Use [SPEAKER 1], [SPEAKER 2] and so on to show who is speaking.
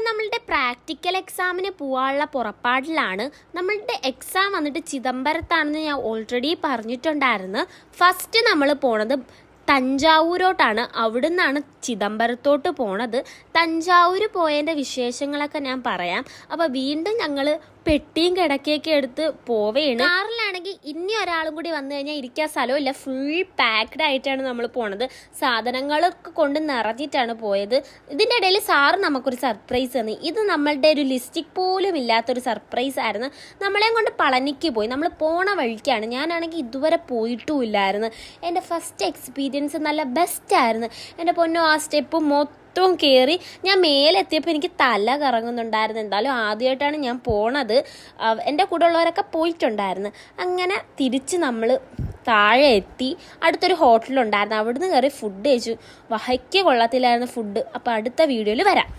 [SPEAKER 1] നമ്മളുടെ പ്രാക്ടിക്കൽ എക്സാമിന് പോകാനുള്ള പുറപ്പാടിലാണ്. നമ്മളുടെ എക്സാം വന്നിട്ട് ചിദംബരത്താണെന്ന് ഞാൻ ഓൾറെഡി പറഞ്ഞിട്ടുണ്ടായിരുന്നു. ഫസ്റ്റ് നമ്മൾ പോണത് തഞ്ചാവൂരോട്ടാണ്. അവിടെ നിന്നാണ് ചിദംബരത്തോട്ട് പോണത്. തഞ്ചാവൂർ പോയതിൻ്റെ വിശേഷങ്ങളൊക്കെ ഞാൻ പറയാം. അപ്പോൾ വീണ്ടും ഞങ്ങൾ പെട്ടിയും കിടക്കയൊക്കെ എടുത്ത് പോവുകയാണ്. കാറിലാണെങ്കിൽ ഇനി ഒരാളും കൂടി വന്നു കഴിഞ്ഞാൽ ഇരിക്കാൻ സ്ഥലമില്ല. ഫുൾ പാക്ഡ് ആയിട്ടാണ് നമ്മൾ പോണത്. സാധനങ്ങളൊക്കെ കൊണ്ട് നിറഞ്ഞിട്ടാണ് പോയത്. ഇതിൻ്റെ ഇടയിൽ സാറ് നമുക്കൊരു സർപ്രൈസ് തന്നു. ഇത് നമ്മളുടെ ഒരു ലിസ്റ്റിക് പോലും ഇല്ലാത്തൊരു സർപ്രൈസ് ആയിരുന്നു. നമ്മളെയും കൊണ്ട് പളനിക്ക് പോയി. നമ്മൾ പോണ വഴിക്കാണ്. ഞാനാണെങ്കിൽ ഇതുവരെ പോയിട്ടും ഇല്ലായിരുന്നു. എൻ്റെ ഫസ്റ്റ് എക്സ്പീരിയൻസ് നല്ല ബെസ്റ്റായിരുന്നു. എൻ്റെ പൊന്നോ, ആ സ്റ്റെപ്പ് മൊത്തം കയറി ഞാൻ മേലെത്തിയപ്പോൾ എനിക്ക് തല കറങ്ങുന്നുണ്ടായിരുന്നു. എന്തായാലും ആദ്യമായിട്ടാണ് ഞാൻ പോണത്. എൻ്റെ കൂടെ ഉള്ളവരൊക്കെ പോയിട്ടുണ്ടായിരുന്നു. അങ്ങനെ തിരിച്ച് നമ്മൾ താഴെ എത്തി. അടുത്തൊരു ഹോട്ടലുണ്ടായിരുന്നു. അവിടുന്ന് കയറി ഫുഡ് കഴിച്ചു. വഹയ്ക്ക് കൊള്ളത്തില്ലായിരുന്നു ഫുഡ്. അപ്പോൾ അടുത്ത വീഡിയോയിൽ വരാം.